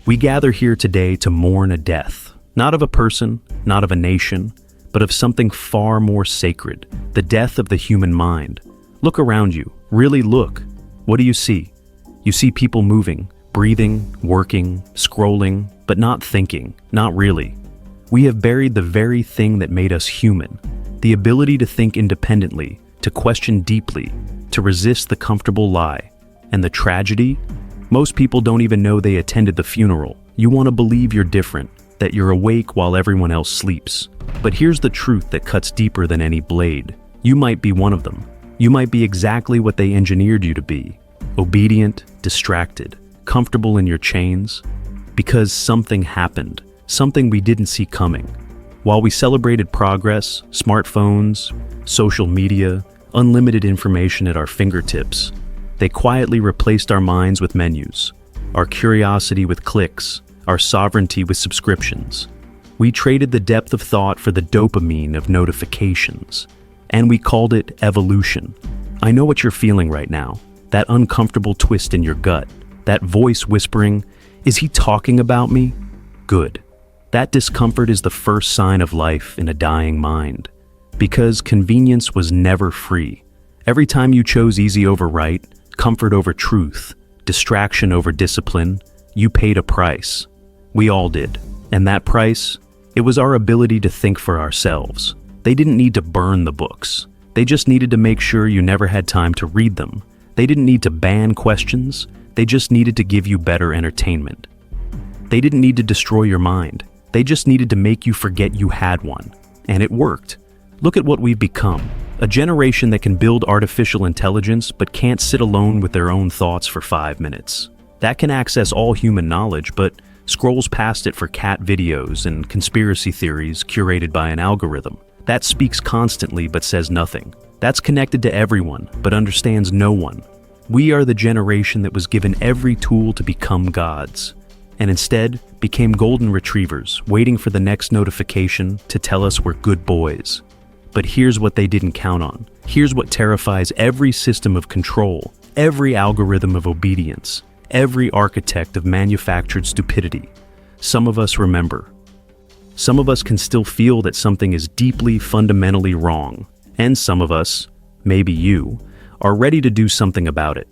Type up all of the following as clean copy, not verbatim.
We gather here today to mourn a death, not of a person, not of a nation, but of something far more sacred, the death of the human mind. Look around you, really look. What do you see? You see people moving, breathing, working, scrolling, but not thinking, not really. We have buried the very thing that made us human, the ability to think independently, to question deeply, to resist the comfortable lie. And the tragedy? Most people don't even know they attended the funeral. You want to believe you're different, that you're awake while everyone else sleeps. But here's the truth that cuts deeper than any blade. You might be one of them. You might be exactly what they engineered you to be. Obedient, distracted, comfortable in your chains. Because something happened, something we didn't see coming. While we celebrated progress, smartphones, social media, unlimited information at our fingertips, they quietly replaced our minds with menus, our curiosity with clicks, our sovereignty with subscriptions. We traded the depth of thought for the dopamine of notifications, and we called it evolution. I know what you're feeling right now, that uncomfortable twist in your gut, that voice whispering, "Is he talking about me?" Good. That discomfort is the first sign of life in a dying mind. Because convenience was never free. Every time you chose easy over right, comfort over truth, distraction over discipline, you paid a price. We all did. And that price? It was our ability to think for ourselves. They didn't need to burn the books. They just needed to make sure you never had time to read them. They didn't need to ban questions. They just needed to give you better entertainment. They didn't need to destroy your mind. They just needed to make you forget you had one. And it worked. Look at what we've become. A generation that can build artificial intelligence but can't sit alone with their own thoughts for 5 minutes. That can access all human knowledge but scrolls past it for cat videos and conspiracy theories curated by an algorithm. That speaks constantly but says nothing. That's connected to everyone but understands no one. We are the generation that was given every tool to become gods, and instead became golden retrievers waiting for the next notification to tell us we're good boys. But here's what they didn't count on. Here's what terrifies every system of control, every algorithm of obedience, every architect of manufactured stupidity. Some of us remember. Some of us can still feel that something is deeply, fundamentally wrong. And some of us, maybe you, are ready to do something about it.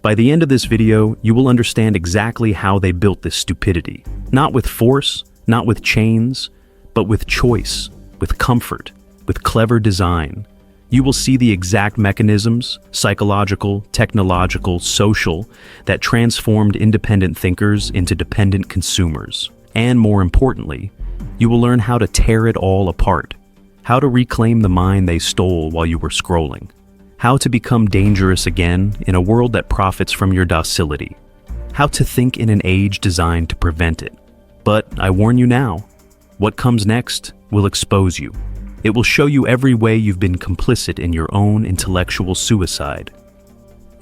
By the end of this video, you will understand exactly how they built this stupidity. Not with force, not with chains, but with choice, with comfort, with clever design. You will see the exact mechanisms, psychological, technological, social, that transformed independent thinkers into dependent consumers. And more importantly, you will learn how to tear it all apart, how to reclaim the mind they stole while you were scrolling, how to become dangerous again in a world that profits from your docility, how to think in an age designed to prevent it. But I warn you now, what comes next will expose you. It will show you every way you've been complicit in your own intellectual suicide.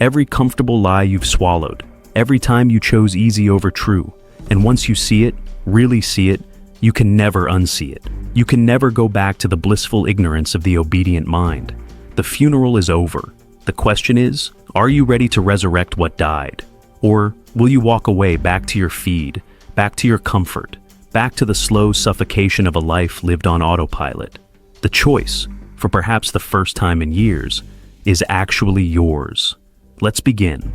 Every comfortable lie you've swallowed, every time you chose easy over true, and once you see it, really see it, you can never unsee it. You can never go back to the blissful ignorance of the obedient mind. The funeral is over. The question is, are you ready to resurrect what died? Or will you walk away back to your feed, back to your comfort, back to the slow suffocation of a life lived on autopilot? The choice, for perhaps the first time in years, is actually yours. Let's begin.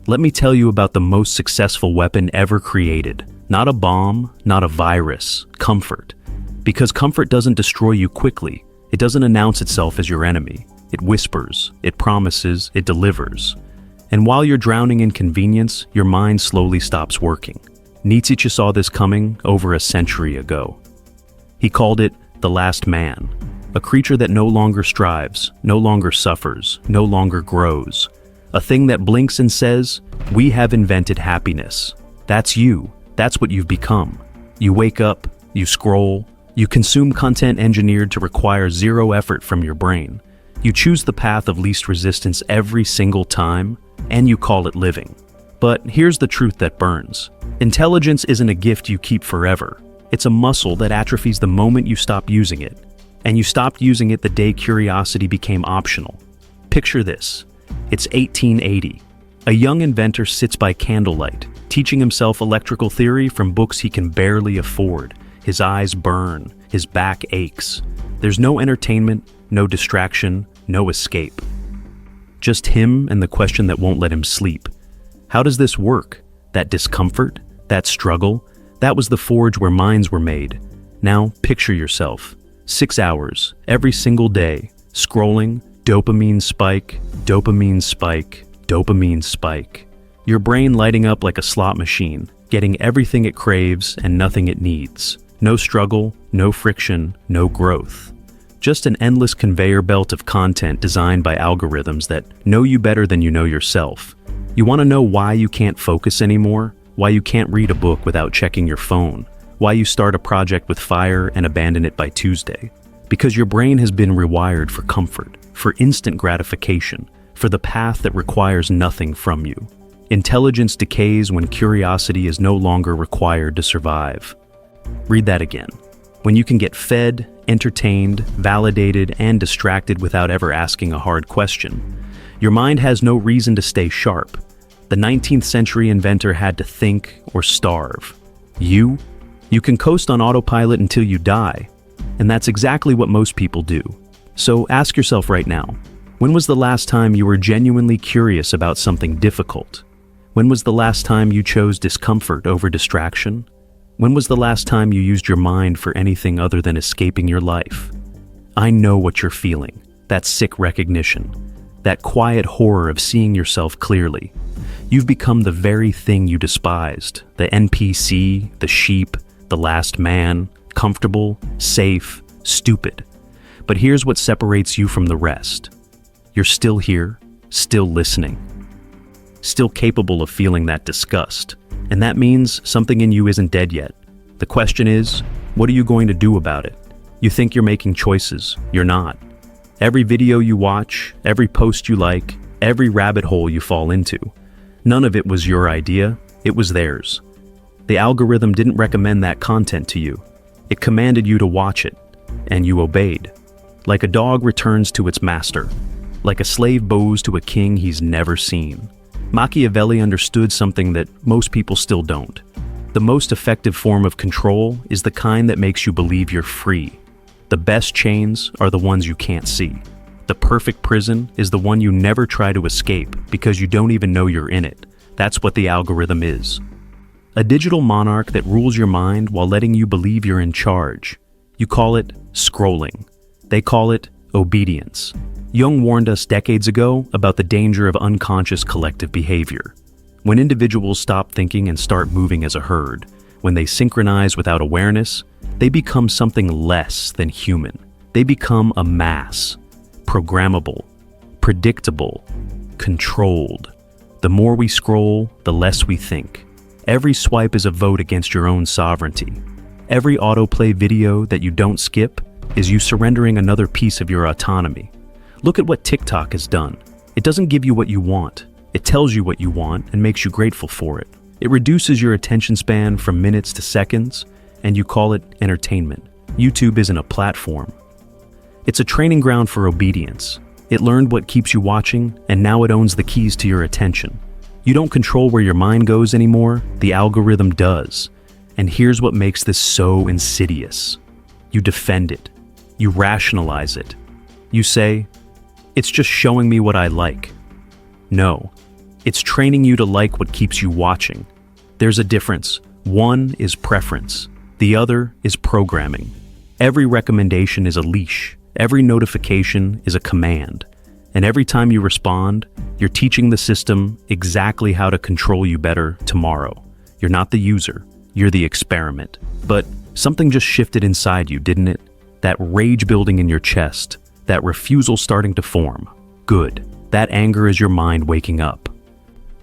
Let me tell you about the most successful weapon ever created. Not a bomb, not a virus, comfort. Because comfort doesn't destroy you quickly. It doesn't announce itself as your enemy. It whispers, it promises, it delivers. And while you're drowning in convenience, your mind slowly stops working. Nietzsche saw this coming over a century ago. He called it the last man, a creature that no longer strives, no longer suffers, no longer grows. A thing that blinks and says, "We have invented happiness." That's you. That's what you've become. You wake up, you scroll, you consume content engineered to require zero effort from your brain. You choose the path of least resistance every single time, and you call it living. But here's the truth that burns. Intelligence isn't a gift you keep forever. It's a muscle that atrophies the moment you stop using it. And you stopped using it the day curiosity became optional. Picture this. It's 1880. A young inventor sits by candlelight, teaching himself electrical theory from books he can barely afford. His eyes burn, his back aches. There's no entertainment, no distraction, no escape. Just him and the question that won't let him sleep. How does this work? That discomfort, that struggle, that was the forge where minds were made. Now, picture yourself. 6 hours, every single day, scrolling, dopamine spike, dopamine spike, dopamine spike. Your brain lighting up like a slot machine, getting everything it craves and nothing it needs. No struggle, no friction, no growth. Just an endless conveyor belt of content designed by algorithms that know you better than you know yourself. You want to know why you can't focus anymore? Why you can't read a book without checking your phone? Why you start a project with fire and abandon it by Tuesday? Because your brain has been rewired for comfort, for instant gratification, for the path that requires nothing from you. Intelligence decays when curiosity is no longer required to survive. Read that again. When you can get fed, entertained, validated, and distracted without ever asking a hard question, your mind has no reason to stay sharp. The 19th century inventor had to think or starve. You can coast on autopilot until you die, and that's exactly what most people do. So ask yourself right now, when was the last time you were genuinely curious about something difficult? When was the last time you chose discomfort over distraction? When was the last time you used your mind for anything other than escaping your life? I know what you're feeling, that sick recognition, that quiet horror of seeing yourself clearly. You've become the very thing you despised, the NPC, the sheep, the last man, comfortable, safe, stupid. But here's what separates you from the rest. You're still here, still listening, still capable of feeling that disgust. And that means something in you isn't dead yet. The question is, what are you going to do about it? You think you're making choices. You're not. Every video you watch, every post you like, every rabbit hole you fall into, none of it was your idea, it was theirs. The algorithm didn't recommend that content to you. It commanded you to watch it, and you obeyed. Like a dog returns to its master. Like a slave bows to a king he's never seen. Machiavelli understood something that most people still don't. The most effective form of control is the kind that makes you believe you're free. The best chains are the ones you can't see. The perfect prison is the one you never try to escape because you don't even know you're in it. That's what the algorithm is. A digital monarch that rules your mind while letting you believe you're in charge. You call it scrolling. They call it obedience. Jung warned us decades ago about the danger of unconscious collective behavior. When individuals stop thinking and start moving as a herd, when they synchronize without awareness, they become something less than human. They become a mass, programmable, predictable, controlled. The more we scroll, the less we think. Every swipe is a vote against your own sovereignty. Every autoplay video that you don't skip is you surrendering another piece of your autonomy. Look at what TikTok has done. It doesn't give you what you want. It tells you what you want and makes you grateful for it. It reduces your attention span from minutes to seconds, and you call it entertainment. YouTube isn't a platform. It's a training ground for obedience. It learned what keeps you watching, and now it owns the keys to your attention. You don't control where your mind goes anymore, the algorithm does. And here's what makes this so insidious. You defend it. You rationalize it. You say, it's just showing me what I like. No, it's training you to like what keeps you watching. There's a difference. One is preference. The other is programming. Every recommendation is a leash. Every notification is a command. And every time you respond, you're teaching the system exactly how to control you better tomorrow. You're not the user, you're the experiment. But something just shifted inside you, didn't it? That rage building in your chest, that refusal starting to form. Good. That anger is your mind waking up.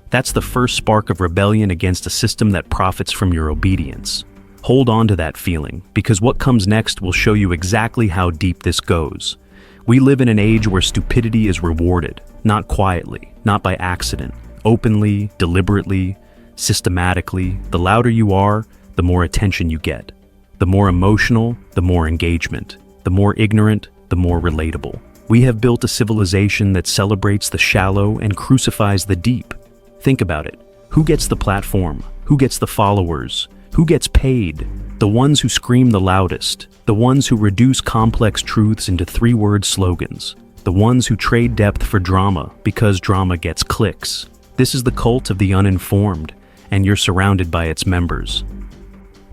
That's the first spark of rebellion against a system that profits from your obedience. Hold on to that feeling, because what comes next will show you exactly how deep this goes. We live in an age where stupidity is rewarded, not quietly, not by accident, openly, deliberately, systematically. The louder you are, the more attention you get. The more emotional, the more engagement. The more ignorant, the more relatable. We have built a civilization that celebrates the shallow and crucifies the deep. Think about it. Who gets the platform? Who gets the followers? Who gets paid? The ones who scream the loudest, the ones who reduce complex truths into three-word slogans, the ones who trade depth for drama because drama gets clicks. This is the cult of the uninformed, and you're surrounded by its members.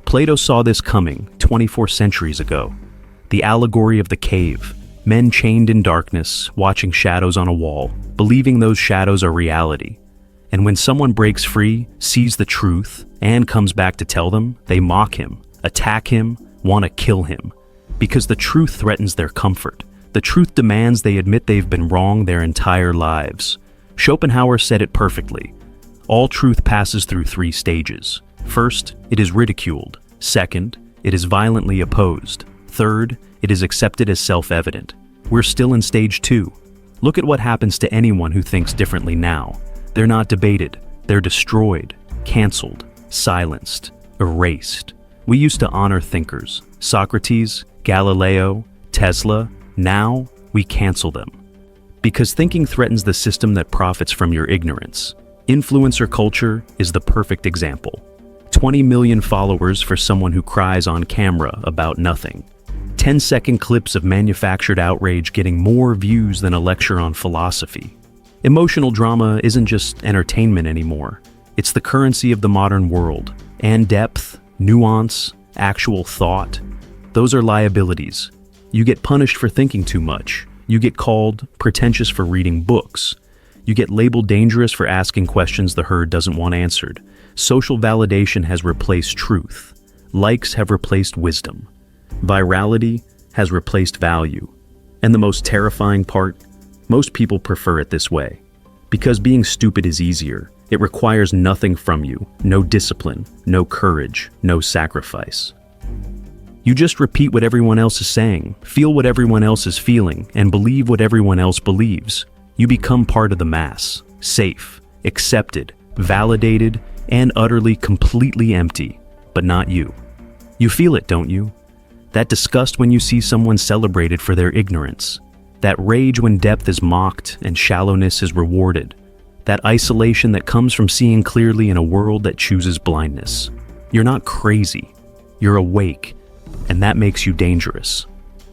Plato saw this coming 24 centuries ago. The allegory of the cave, men chained in darkness, watching shadows on a wall, believing those shadows are reality. And when someone breaks free, sees the truth, and comes back to tell them, they mock him, attack him, want to kill him. Because the truth threatens their comfort. The truth demands they admit they've been wrong their entire lives. Schopenhauer said it perfectly. All truth passes through three stages. First, it is ridiculed. Second, it is violently opposed. Third, it is accepted as self-evident. We're still in stage 2. Look at what happens to anyone who thinks differently now. They're not debated. They're destroyed, canceled, silenced, erased. We used to honor thinkers. Socrates, Galileo, Tesla. Now, we cancel them. Because thinking threatens the system that profits from your ignorance. Influencer culture is the perfect example. 20 million followers for someone who cries on camera about nothing. 10-second clips of manufactured outrage getting more views than a lecture on philosophy. Emotional drama isn't just entertainment anymore. It's the currency of the modern world. And depth, nuance, actual thought, those are liabilities. You get punished for thinking too much. You get called pretentious for reading books. You get labeled dangerous for asking questions the herd doesn't want answered. Social validation has replaced truth. Likes have replaced wisdom. Virality has replaced value. And the most terrifying part? Most people prefer it this way. Because being stupid is easier. It requires nothing from you. No discipline, no courage, no sacrifice. You just repeat what everyone else is saying, feel what everyone else is feeling, and believe what everyone else believes. You become part of the mass, safe, accepted, validated, and utterly, completely empty, but not you. You feel it, don't you? That disgust when you see someone celebrated for their ignorance. That rage when depth is mocked and shallowness is rewarded. That isolation that comes from seeing clearly in a world that chooses blindness. You're not crazy. You're awake, and that makes you dangerous.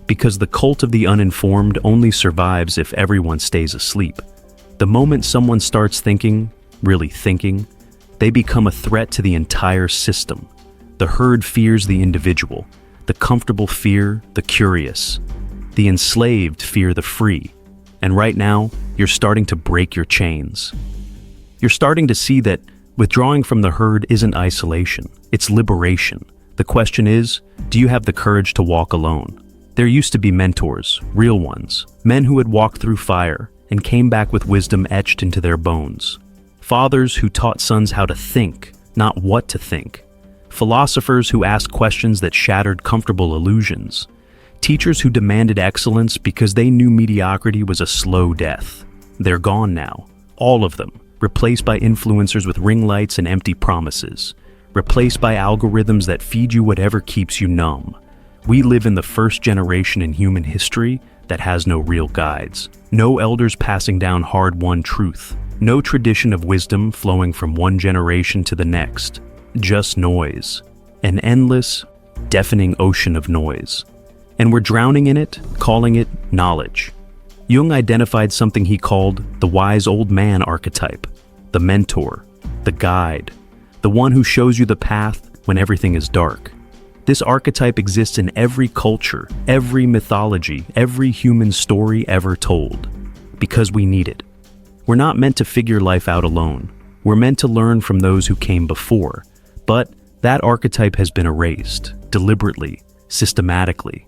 Because the cult of the uninformed only survives if everyone stays asleep. The moment someone starts thinking, really thinking, they become a threat to the entire system. The herd fears the individual. The comfortable fear the curious. The enslaved fear the free. And right now, you're starting to break your chains. You're starting to see that withdrawing from the herd isn't isolation, it's liberation. The question is, do you have the courage to walk alone? There used to be mentors, real ones, men who had walked through fire and came back with wisdom etched into their bones. Fathers who taught sons how to think, not what to think. Philosophers who asked questions that shattered comfortable illusions. Teachers who demanded excellence because they knew mediocrity was a slow death. They're gone now, all of them, replaced by influencers with ring lights and empty promises. Replaced by algorithms that feed you whatever keeps you numb. We live in the first generation in human history that has no real guides. No elders passing down hard-won truth. No tradition of wisdom flowing from one generation to the next. Just noise. An endless, deafening ocean of noise. And we're drowning in it, calling it knowledge. Jung identified something he called the wise old man archetype. The mentor, the guide, the one who shows you the path when everything is dark. This archetype exists in every culture, every mythology, every human story ever told. Because we need it. We're not meant to figure life out alone. We're meant to learn from those who came before. But that archetype has been erased, deliberately, systematically.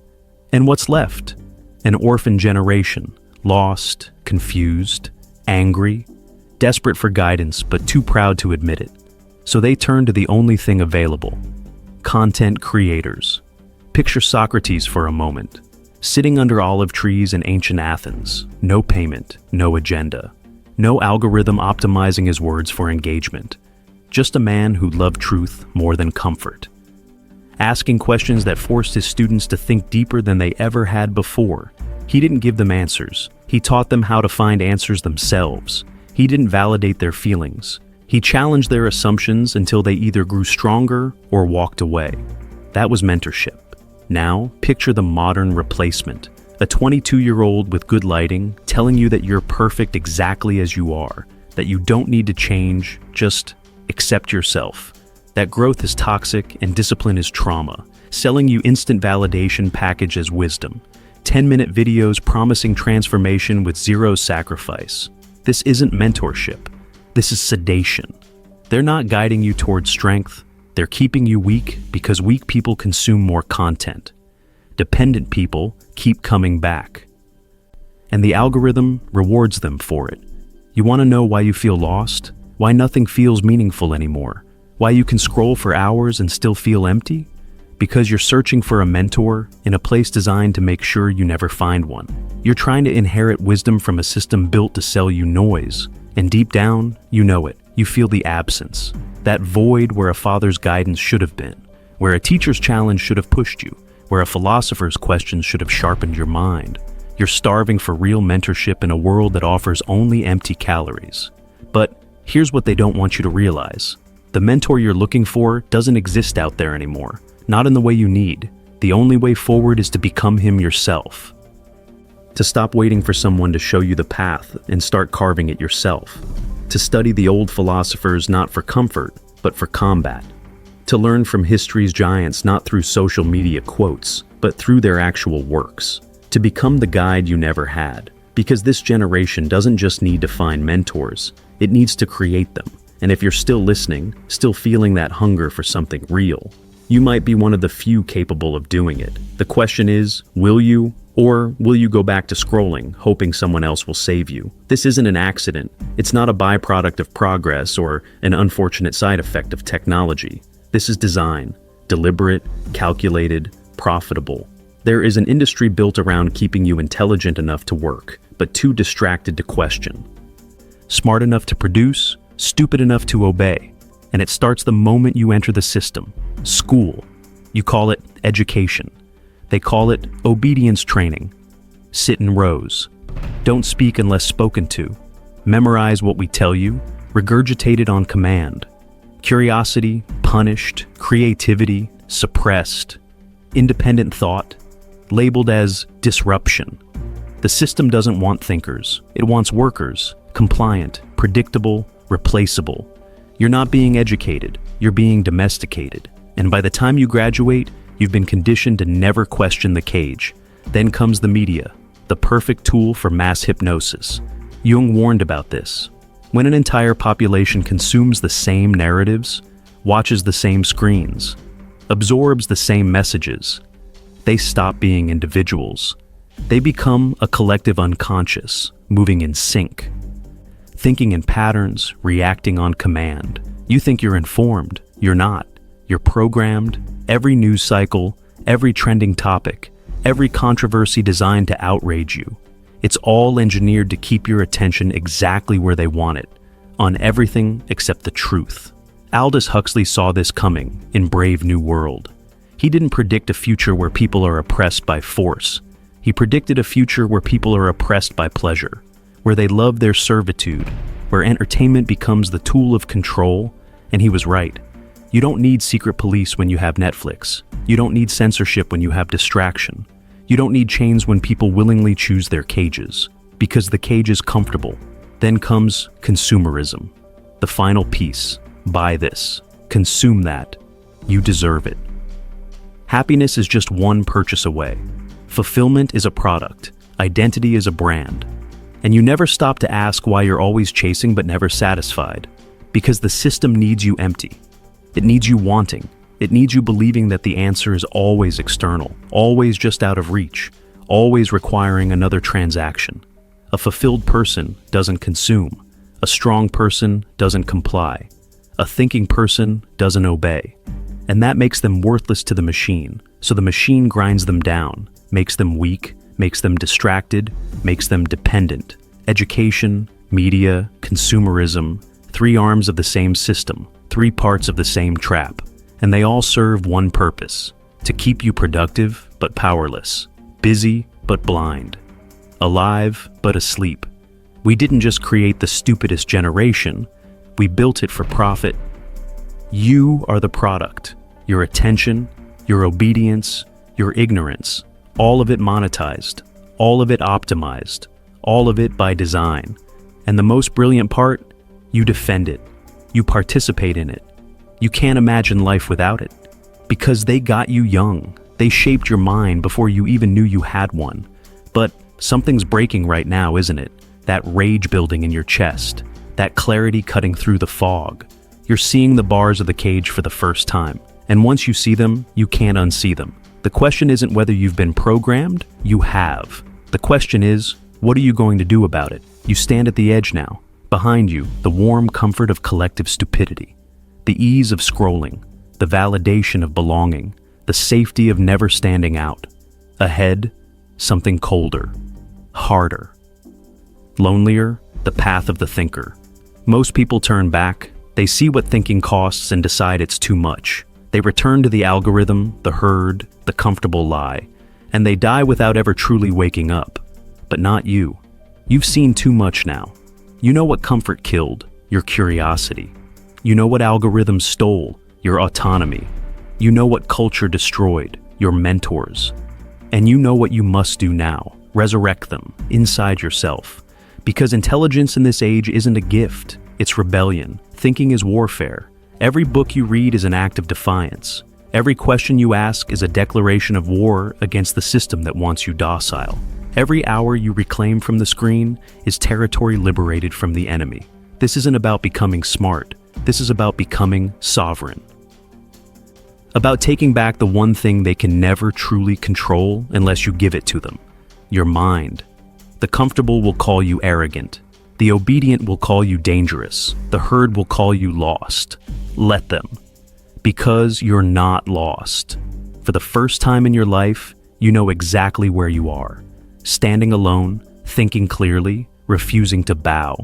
And what's left? An orphan generation, lost, confused, angry, desperate for guidance but too proud to admit it. So they turn to the only thing available. Content creators. Picture Socrates for a moment. Sitting under olive trees in ancient Athens. No payment, no agenda. No algorithm optimizing his words for engagement. Just a man who loved truth more than comfort. Asking questions that forced his students to think deeper than they ever had before. He didn't give them answers. He taught them how to find answers themselves. He didn't validate their feelings. He challenged their assumptions until they either grew stronger or walked away. That was mentorship. Now, picture the modern replacement. A 22-year-old with good lighting telling you that you're perfect exactly as you are, that you don't need to change, just accept yourself. That growth is toxic and discipline is trauma, selling you instant validation packaged as wisdom. 10-minute videos promising transformation with zero sacrifice. This isn't mentorship. This is sedation. They're not guiding you towards strength. They're keeping you weak because weak people consume more content. Dependent people keep coming back. And the algorithm rewards them for it. You want to know why you feel lost? Why nothing feels meaningful anymore? Why you can scroll for hours and still feel empty? Because you're searching for a mentor in a place designed to make sure you never find one. You're trying to inherit wisdom from a system built to sell you noise. And deep down, you know it. You feel the absence. That void where a father's guidance should have been. Where a teacher's challenge should have pushed you. Where a philosopher's questions should have sharpened your mind. You're starving for real mentorship in a world that offers only empty calories. But here's what they don't want you to realize. The mentor you're looking for doesn't exist out there anymore. Not in the way you need. The only way forward is to become him yourself. To stop waiting for someone to show you the path and start carving it yourself. To study the old philosophers not for comfort, but for combat. To learn from history's giants not through social media quotes, but through their actual works. To become the guide you never had. Because this generation doesn't just need to find mentors, it needs to create them. And if you're still listening, still feeling that hunger for something real, you might be one of the few capable of doing it. The question is, will you? Or will you go back to scrolling, hoping someone else will save you? This isn't an accident. It's not a byproduct of progress or an unfortunate side effect of technology. This is design, deliberate, calculated, profitable. There is an industry built around keeping you intelligent enough to work, but too distracted to question. Smart enough to produce, stupid enough to obey. And it starts the moment you enter the system. School. You call it education. They call it obedience training. Sit in rows. Don't speak unless spoken to. Memorize what we tell you. Regurgitate it on command. Curiosity, punished. Creativity, suppressed. Independent thought, labeled as disruption. The system doesn't want thinkers. It wants workers. Compliant, predictable, replaceable. You're not being educated. You're being domesticated. And by the time you graduate, you've been conditioned to never question the cage. Then comes the media, the perfect tool for mass hypnosis. Jung warned about this. When an entire population consumes the same narratives, watches the same screens, absorbs the same messages, they stop being individuals. They become a collective unconscious, moving in sync. Thinking in patterns, reacting on command. You think you're informed. You're not. You're programmed. Every news cycle, every trending topic, every controversy designed to outrage you. It's all engineered to keep your attention exactly where they want it, on everything except the truth. Aldous Huxley saw this coming in Brave New World. He didn't predict a future where people are oppressed by force. He predicted a future where people are oppressed by pleasure, where they love their servitude, where entertainment becomes the tool of control, and he was right. You don't need secret police when you have Netflix. You don't need censorship when you have distraction. You don't need chains when people willingly choose their cages, because the cage is comfortable. Then comes consumerism. The final piece. Buy this. Consume that. You deserve it. Happiness is just one purchase away. Fulfillment is a product. Identity is a brand. And you never stop to ask why you're always chasing but never satisfied. Because the system needs you empty. It needs you wanting. It needs you believing that the answer is always external, always just out of reach, always requiring another transaction. A fulfilled person doesn't consume. A strong person doesn't comply. A thinking person doesn't obey. And that makes them worthless to the machine. So the machine grinds them down, makes them weak, makes them distracted, makes them dependent. Education, media, consumerism, three arms of the same system, three parts of the same trap. And they all serve one purpose: to keep you productive but powerless, busy but blind, alive but asleep. We didn't just create the stupidest generation, We built it for profit. You are the product. Your attention, your obedience, your ignorance, all of it monetized, all of it optimized, all of it by design. And the most brilliant part, you defend it. You participate in it. You can't imagine life without it. Because they got you young. They shaped your mind before you even knew you had one. But something's breaking right now, isn't it? That rage building in your chest. That clarity cutting through the fog. You're seeing the bars of the cage for the first time. And once you see them, you can't unsee them. The question isn't whether you've been programmed, you have. The question is, what are you going to do about it? You stand at the edge now. Behind you, the warm comfort of collective stupidity. The ease of scrolling. The validation of belonging. The safety of never standing out. Ahead, something colder. Harder. Lonelier, the path of the thinker. Most people turn back. They see what thinking costs and decide it's too much. They return to the algorithm, the herd, the comfortable lie, and they die without ever truly waking up. But not you. You've seen too much now. You know what comfort killed, your curiosity. You know what algorithms stole, your autonomy. You know what culture destroyed, your mentors. And you know what you must do now, resurrect them, inside yourself. Because intelligence in this age isn't a gift, it's rebellion. Thinking is warfare. Every book you read is an act of defiance. Every question you ask is a declaration of war against the system that wants you docile. Every hour you reclaim from the screen is territory liberated from the enemy. This isn't about becoming smart. This is about becoming sovereign. About taking back the one thing they can never truly control unless you give it to them. Your mind. The comfortable will call you arrogant. The obedient will call you dangerous. The herd will call you lost. Let them. Because you're not lost. For the first time in your life, you know exactly where you are. Standing alone, thinking clearly, refusing to bow.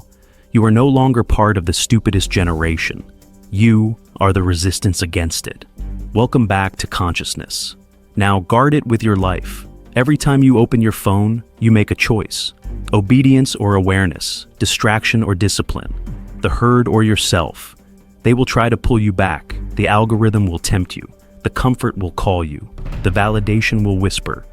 You are no longer part of the stupidest generation. You are the resistance against it. Welcome back to consciousness. Now guard it with your life. Every time you open your phone, you make a choice. Obedience or awareness, distraction or discipline, the herd or yourself. They will try to pull you back. The algorithm will tempt you. The comfort will call you. The validation will whisper.